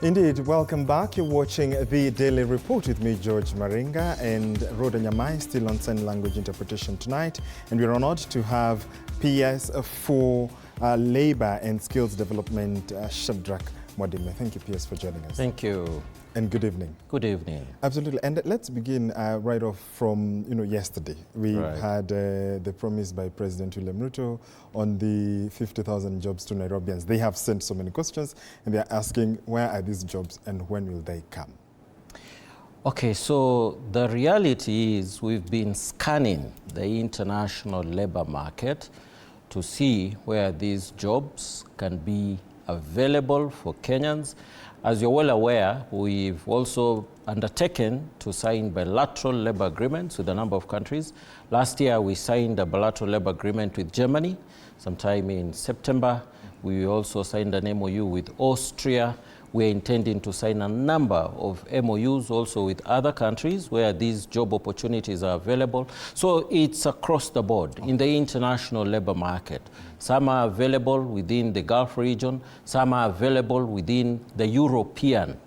Indeed, welcome back. You're watching the Daily Report with me, George Maringa, and Rhoda Nyamai still on sign language interpretation tonight. And we're honored to have PS for Labor and Skills Development, Shadrack Mwadime. Thank you, PS, for joining us. Thank you. And good evening. Good evening. Absolutely. And let's begin right off from, yesterday. We had the promise by President William Ruto on the 50,000 jobs to Nairobians. They have sent so many questions, and they're asking, where are these jobs and when will they come? Okay, so the reality is we've been scanning the international labor market to see where these jobs can be available for Kenyans. As you're well aware, we've also undertaken to sign bilateral labor agreements with a number of countries. Last year, we signed a bilateral labor agreement with Germany sometime in September. We also signed an MOU with Austria. We're intending to sign a number of MOUs also with other countries where these job opportunities are available. So it's across the board in the international labor market. Some are available within the Gulf region. Some are available within the European,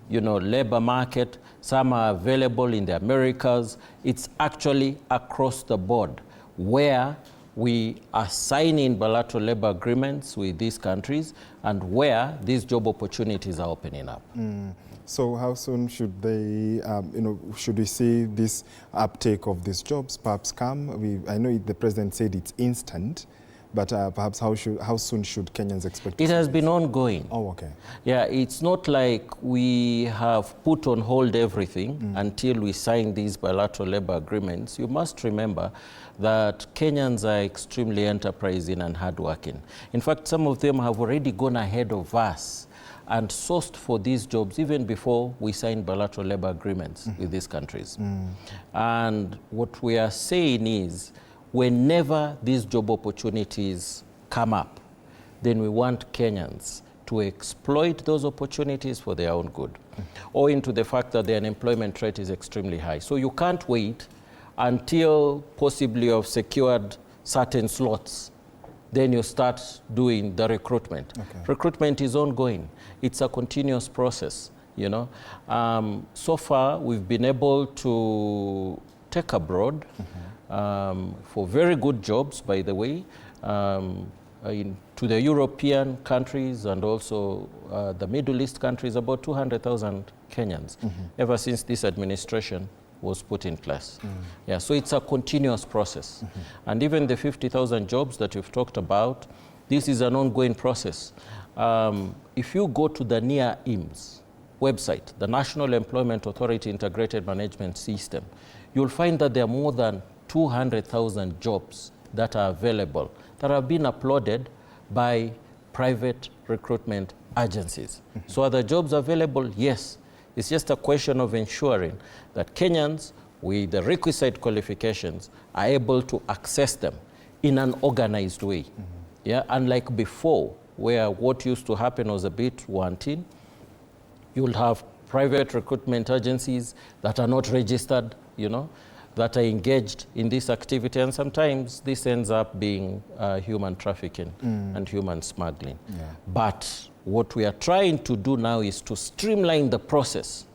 labor market. Some are available in the Americas. It's actually across the board where we are signing bilateral labor agreements with these countries and where these job opportunities are opening up. So how soon should they, should we see this uptake of these jobs perhaps come? I know the president said it's instant, but perhaps how soon should Kenyans expect? It has been ongoing. Oh, okay. Yeah, it's not like we have put on hold everything until we sign these bilateral labor agreements. You must remember that Kenyans are extremely enterprising and hardworking. In fact, some of them have already gone ahead of us and sourced for these jobs even before we signed bilateral labor agreements with these countries. And what we are saying is, whenever these job opportunities come up, then we want Kenyans to exploit those opportunities for their own good, owing to the fact that the unemployment rate is extremely high. So you can't wait until possibly you've secured certain slots, then you start doing the recruitment. Recruitment is ongoing. It's a continuous process, So far, we've been able to take abroad for very good jobs, by the way, to the European countries and also the Middle East countries, about 200,000 Kenyans, ever since this administration was put in place. Yeah, so it's a continuous process. And even the 50,000 jobs that you've talked about, this is an ongoing process. If you go to the NIMS website, the National Employment Authority Integrated Management System, you'll find that there are more than 200,000 jobs that are available, that have been uploaded by private recruitment agencies. So are the jobs available? Yes. It's just a question of ensuring that Kenyans with the requisite qualifications are able to access them in an organized way. Yeah, unlike before, where what used to happen was a bit wanting. You'll have private recruitment agencies that are not registered, that are engaged in this activity, and sometimes this ends up being human trafficking and human smuggling. But what we are trying to do now is to streamline the process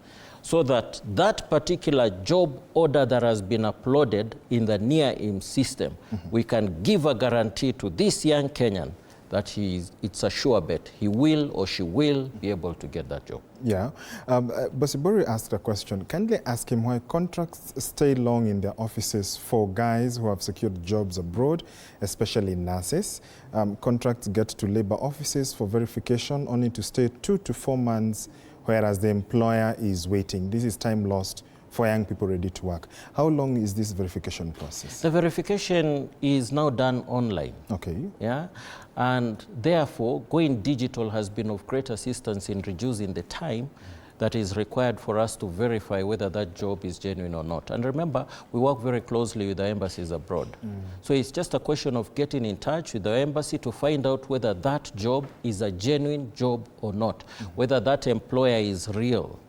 so that that particular job order that has been uploaded in the NIM system, we can give a guarantee to this young Kenyan that it's a sure bet. He will or she will be able to get that job. Yeah. Bosibori asked a question. Can they ask him why contracts stay long in their offices for guys who have secured jobs abroad, especially nurses? Contracts get to labor offices for verification only to stay 2 to 4 months, whereas the employer is waiting. This is time lost for young people ready to work. How long is this verification process? The verification is now done online. Okay. Yeah, and therefore going digital has been of great assistance in reducing the time that is required for us to verify whether that job is genuine or not. And remember, we work very closely with the embassies abroad. So it's just a question of getting in touch with the embassy to find out whether that job is a genuine job or not, whether that employer is real,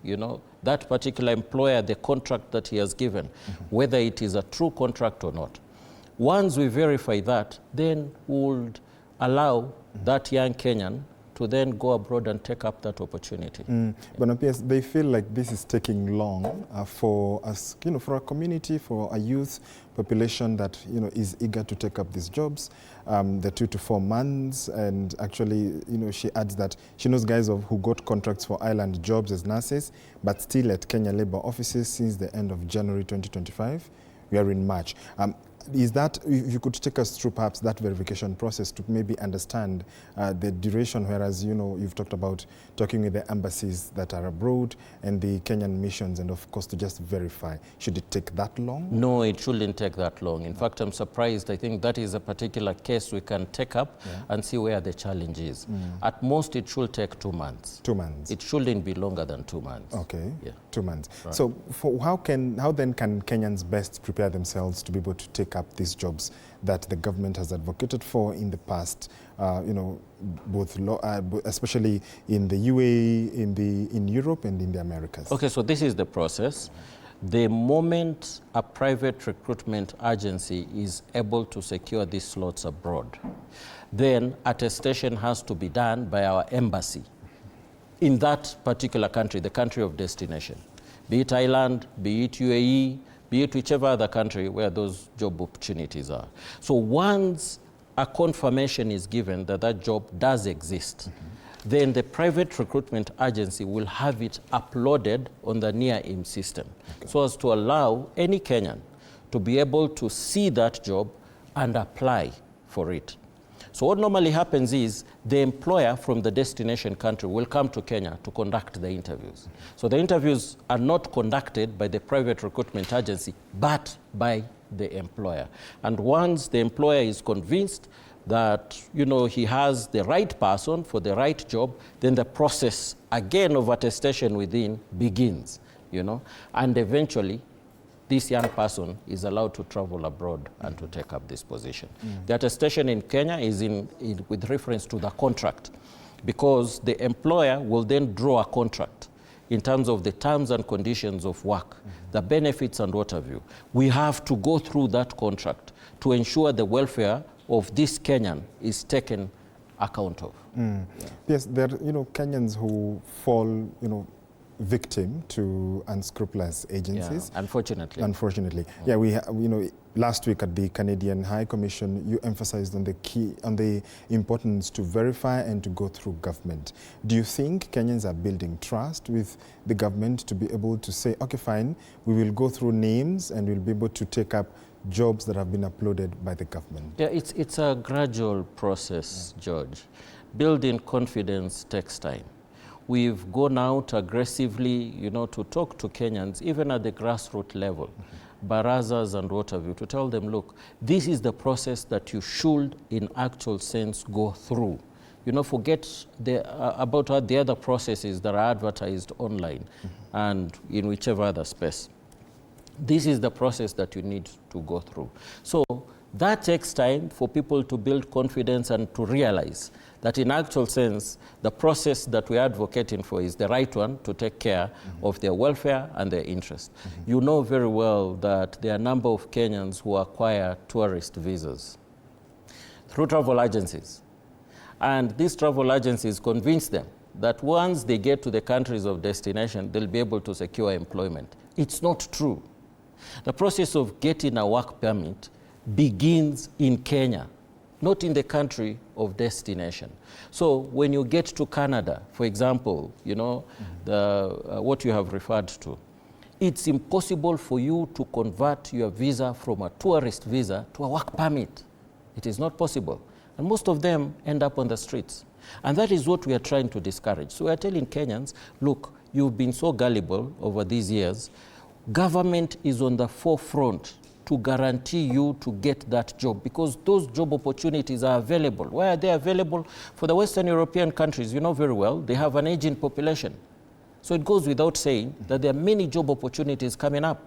that particular employer, the contract that he has given, whether it is a true contract or not. Once we verify that, then we'll allow that young Kenyan to then go abroad and take up that opportunity. But yes, they feel like this is taking long for us, for a community, for a youth population that, is eager to take up these jobs, the 2 to 4 months. And actually, she adds that she knows guys who got contracts for island jobs as nurses, but still at Kenya Labour offices since the end of January 2025. We are in March. Is that, if you could take us through perhaps that verification process to maybe understand the duration, whereas, you've talked about talking with the embassies that are abroad and the Kenyan missions, and of course to just verify. Should it take that long? No, it shouldn't take that long. In fact, I'm surprised. I think that is a particular case we can take up and see where the challenge is. At most, it should take 2 months. 2 months. It shouldn't be longer than 2 months. Okay, yeah. 2 months. Right. So how then can Kenyans best prepare themselves to be able to take up these jobs that the government has advocated for in the past, especially in the UAE, in Europe and in the Americas? Okay, so this is the process. The moment a private recruitment agency is able to secure these slots abroad, then attestation has to be done by our embassy in that particular country, the country of destination, be it Thailand, be it UAE, be it whichever other country where those job opportunities are. So once a confirmation is given that that job does exist, then the private recruitment agency will have it uploaded on the NIA-IM system, so as to allow any Kenyan to be able to see that job and apply for it. So what normally happens is the employer from the destination country will come to Kenya to conduct the interviews. So the interviews are not conducted by the private recruitment agency, but by the employer. And once the employer is convinced that, he has the right person for the right job, then the process again of attestation within begins, and eventually this young person is allowed to travel abroad and to take up this position. The attestation in Kenya is with reference to the contract, because the employer will then draw a contract in terms of the terms and conditions of work, the benefits and what have you. We have to go through that contract to ensure the welfare of this Kenyan is taken account of. Yes, there are Kenyans who fall victim to unscrupulous agencies. Yeah, unfortunately. Unfortunately. Yeah, we last week at the Canadian High Commission, you emphasized on the importance to verify and to go through government. Do you think Kenyans are building trust with the government to be able to say, okay, fine, we will go through names and we'll be able to take up jobs that have been uploaded by the government? Yeah, it's a gradual process, George. Building confidence takes time. We've gone out aggressively, to talk to Kenyans, even at the grassroots level, barazas and what have you, to tell them, look, this is the process that you should, in actual sense, go through. Forget about the other processes that are advertised online and in whichever other space. This is the process that you need to go through. So that takes time for people to build confidence and to realize that in actual sense, the process that we're advocating for is the right one to take care of their welfare and their interest. You know very well that there are a number of Kenyans who acquire tourist visas through travel agencies. And these travel agencies convince them that once they get to the countries of destination, they'll be able to secure employment. It's not true. The process of getting a work permit begins in Kenya, not in the country of destination. So when you get to Canada, for example, what you have referred to, it's impossible for you to convert your visa from a tourist visa to a work permit. It is not possible. And most of them end up on the streets. And that is what we are trying to discourage. So we are telling Kenyans, look, you've been so gullible over these years. Government is on the forefront to guarantee you to get that job, because those job opportunities are available. Why are they available? For the Western European countries, you know very well, they have an aging population. So it goes without saying that there are many job opportunities coming up.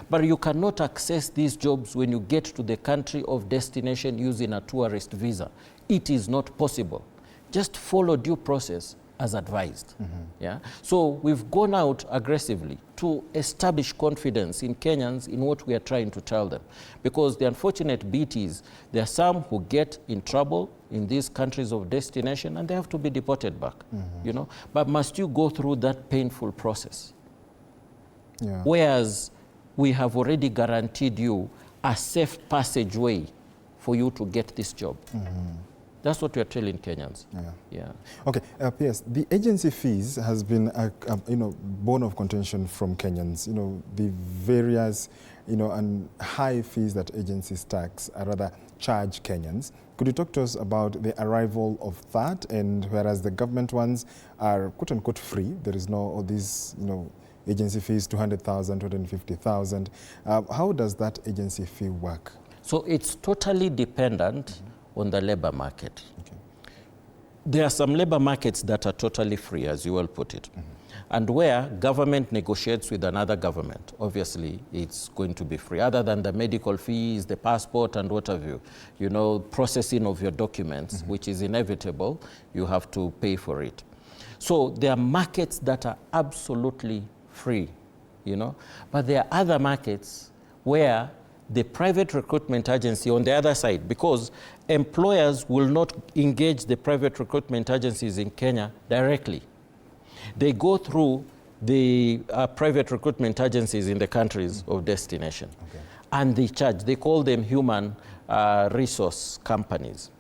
But you cannot access these jobs when you get to the country of destination using a tourist visa. It is not possible. Just follow due process as advised. Yeah? So we've gone out aggressively to establish confidence in Kenyans in what we are trying to tell them. Because the unfortunate bit is there are some who get in trouble in these countries of destination and they have to be deported back, you know. But must you go through that painful process? Yeah. Whereas we have already guaranteed you a safe passageway for you to get this job. That's what we are telling Kenyans. Yeah. Okay, P.S. The agency fees has been a bone of contention from Kenyans. You know, the various, and high fees that agencies charge Kenyans. Could you talk to us about the arrival of that? And whereas the government ones are quote unquote free, there is no all these, agency fees 200,000, 250,000. How does that agency fee work? So it's totally dependent on the labor market. Okay. There are some labor markets that are totally free, as you well put it. And where government negotiates with another government, obviously it's going to be free, other than the medical fees, the passport and what have you. Processing of your documents, which is inevitable, you have to pay for it. So there are markets that are absolutely free, but there are other markets where the private recruitment agency on the other side, because employers will not engage the private recruitment agencies in Kenya directly. They go through the private recruitment agencies in the countries of destination. Okay. And they call them human resource companies.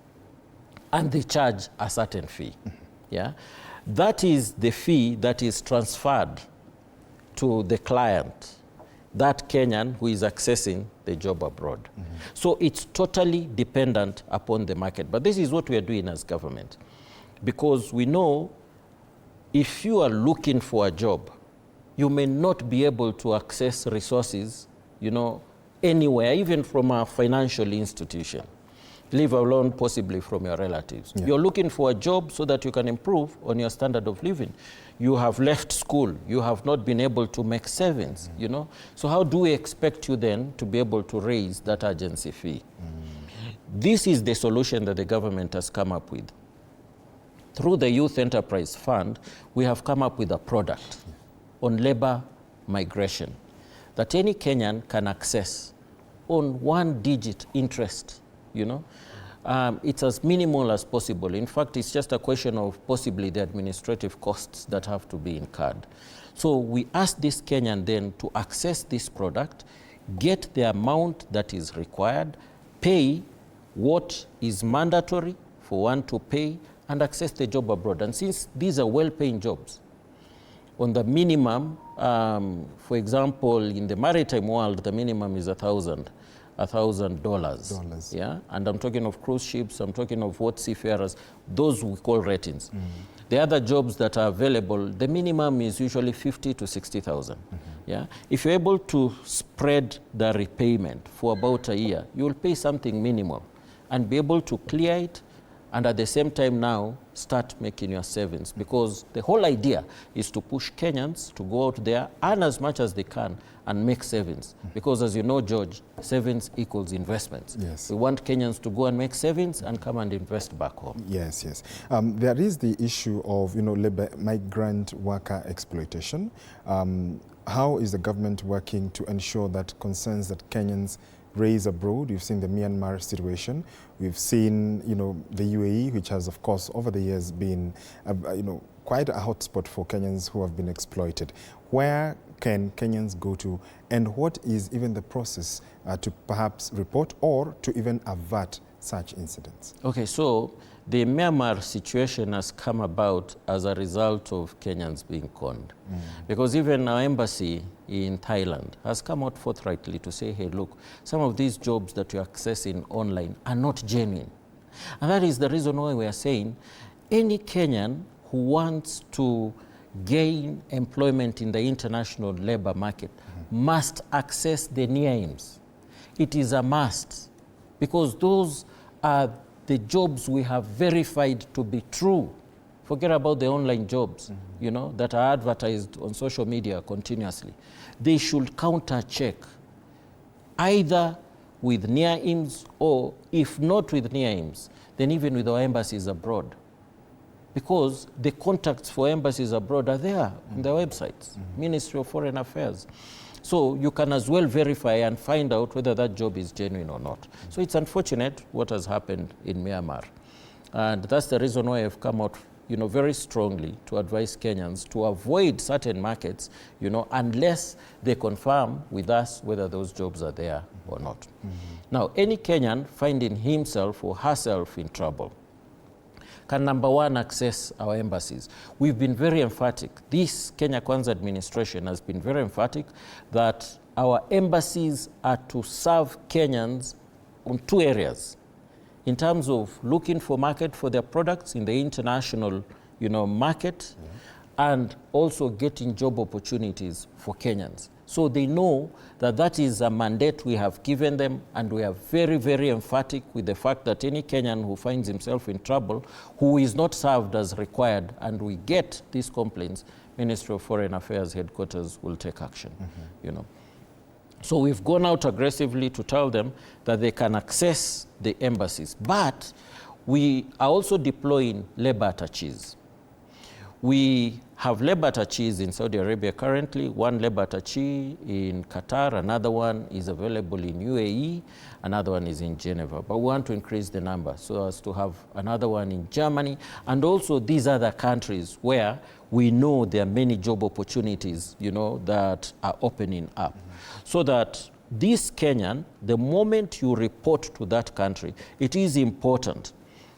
And they charge a certain fee. Yeah? That is the fee that is transferred to the client, that Kenyan who is accessing the job abroad. So it's totally dependent upon the market. But this is what we are doing as government. Because we know if you are looking for a job, you may not be able to access resources, anywhere, even from a financial institution, leave alone possibly from your relatives. Yeah. You're looking for a job so that you can improve on your standard of living. You have left school. You have not been able to make savings, So how do we expect you then to be able to raise that agency fee? This is the solution that the government has come up with. Through the Youth Enterprise Fund, we have come up with a product on labor migration that any Kenyan can access on one-digit interest, It's as minimal as possible. In fact, it's just a question of possibly the administrative costs that have to be incurred. So we ask this Kenyan then to access this product, get the amount that is required, pay what is mandatory for one to pay, and access the job abroad. And since these are well-paying jobs, on the minimum, for example, in the maritime world, the minimum is $1,000. Yeah, and I'm talking of cruise ships. I'm talking of what seafarers. Those we call ratings. The other jobs that are available, the minimum is usually 50 to 60,000. Yeah, if you're able to spread the repayment for about a year, you will pay something minimal, and be able to clear it. And at the same time now, start making your savings. Because the whole idea is to push Kenyans to go out there, earn as much as they can, and make savings. Because as you know, George, savings equals investments. Yes. We want Kenyans to go and make savings and come and invest back home. Yes, yes. There is the issue of, labor migrant worker exploitation. How is the government working to ensure that concerns that Kenyans raise abroad? We've seen the Myanmar situation. We've seen, the UAE, which has, of course, over the years been, quite a hotspot for Kenyans who have been exploited. Where can Kenyans go to, and what is even the process to perhaps report or to even avert such incidents? Okay, so the Myanmar situation has come about as a result of Kenyans being conned. Because even our embassy in Thailand has come out forthrightly to say, hey, look, some of these jobs that you're accessing online are not genuine. And that is the reason why we are saying any Kenyan who wants to gain employment in the international labor market must access the NIAIMs. It is a must, because those are the jobs we have verified to be true. Forget about the online jobs, that are advertised on social media continuously. They should counter-check, either with NIAIMs, or if not with NIAIMs, then even with our embassies abroad. Because the contacts for embassies abroad are there on their websites, Ministry of Foreign Affairs. So you can as well verify and find out whether that job is genuine or not. So it's unfortunate what has happened in Myanmar. And that's the reason why I've come out, very strongly to advise Kenyans to avoid certain markets, unless they confirm with us whether those jobs are there or not. Now, any Kenyan finding himself or herself in trouble can, number one, access our embassies. We've been very emphatic. This Kenya Kwanza administration has been very emphatic that our embassies are to serve Kenyans on two areas. In terms of looking for market for their products in the international, market, and also getting job opportunities for Kenyans. So they know that that is a mandate we have given them, and we are very, very emphatic with the fact that any Kenyan who finds himself in trouble, who is not served as required, and we get these complaints, Ministry of Foreign Affairs headquarters will take action, So we've gone out aggressively to tell them that they can access the embassies. But we are also deploying labor attaches. We have labor attaches in Saudi Arabia currently, one labor attache in Qatar, another one is available in UAE, another one is in Geneva. But we want to increase the number so as to have another one in Germany, and also these other countries where we know there are many job opportunities, that are opening up. So that this Kenyan, the moment you report to that country, it is important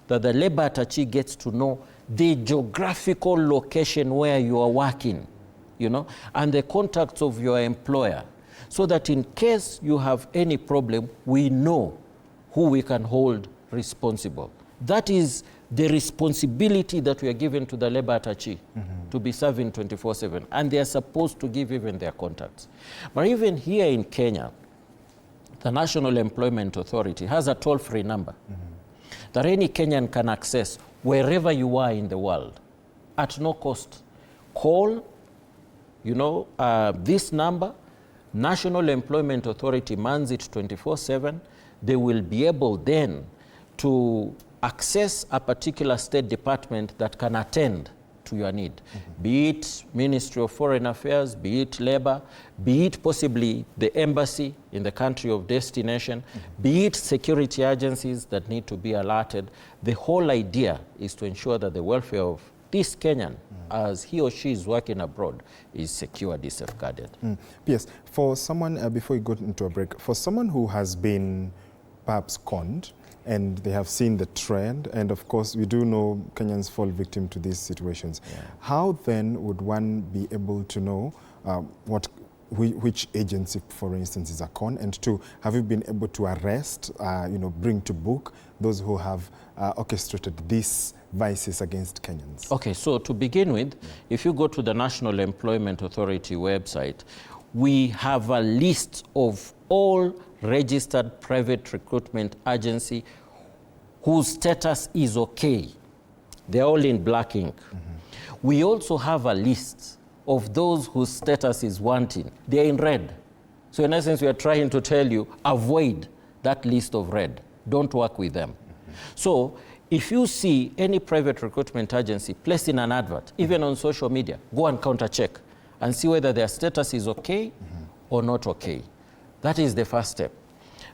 that the labor attache gets to know the geographical location where you are working, and the contacts of your employer, so that in case you have any problem, we know who we can hold responsible. That is the responsibility that we are given to the labor attache, to be serving 24/7, and they are supposed to give even their contacts. But even here in Kenya, the National Employment Authority has a toll-free number that any Kenyan can access wherever you are in the world at no cost. Call, this number. National Employment Authority mans it 24/7. They will be able then to access a particular state department that can attend to your need, be it Ministry of Foreign Affairs, be it Labor, be it possibly the embassy in the country of destination, be it security agencies that need to be alerted. The whole idea is to ensure that the welfare of this Kenyan, as he or she is working abroad, is secured, is safeguarded. Yes, for someone, before we go into a break, for someone who has been perhaps conned, and they have seen the trend, and of course we do know Kenyans fall victim to these situations. How then would one be able to know which agency, for instance, is a con? And two, have you been able to arrest, bring to book those who have orchestrated these vices against Kenyans? Okay, so to begin with, if you go to the National Employment Authority website, we have a list of all registered private recruitment agency whose status is okay. They're all in black ink. We also have a list of those whose status is wanting. They're in red. So in essence, we are trying to tell you, avoid that list of red. Don't work with them. So if you see any private recruitment agency placing an advert, even on social media, go and counter-check and see whether their status is okay or not okay. That is the first step.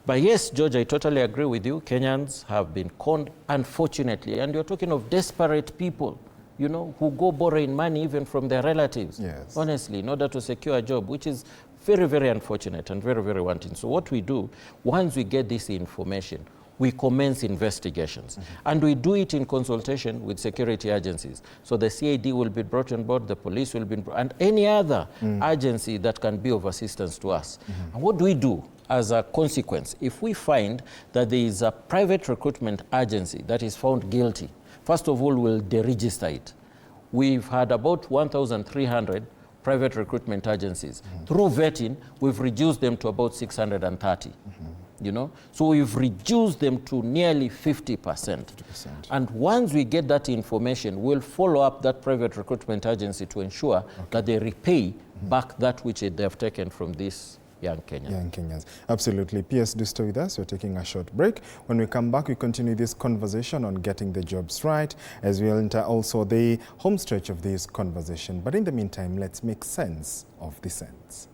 But yes, George, I totally agree with you. Kenyans have been conned, unfortunately. And you're talking of desperate people, who go borrowing money even from their relatives, honestly, in order to secure a job, which is very, very unfortunate and very, very wanting. So what we do, once we get this information, we commence investigations. And we do it in consultation with security agencies. So the CID will be brought on board, the police will be, and any other agency that can be of assistance to us. And what do we do as a consequence? If we find that there is a private recruitment agency that is found guilty, first of all, we'll deregister it. We've had about 1,300 private recruitment agencies. Through vetting, we've reduced them to about 630. So we've reduced them to nearly 50%. And once we get that information, we'll follow up that private recruitment agency to ensure that they repay back that which they have taken from these young Kenyans. Absolutely. PS, do stay with us. We're taking a short break. When we come back, we continue this conversation on getting the jobs right, as we enter also the home stretch of this conversation. But in the meantime, let's make sense of the sense.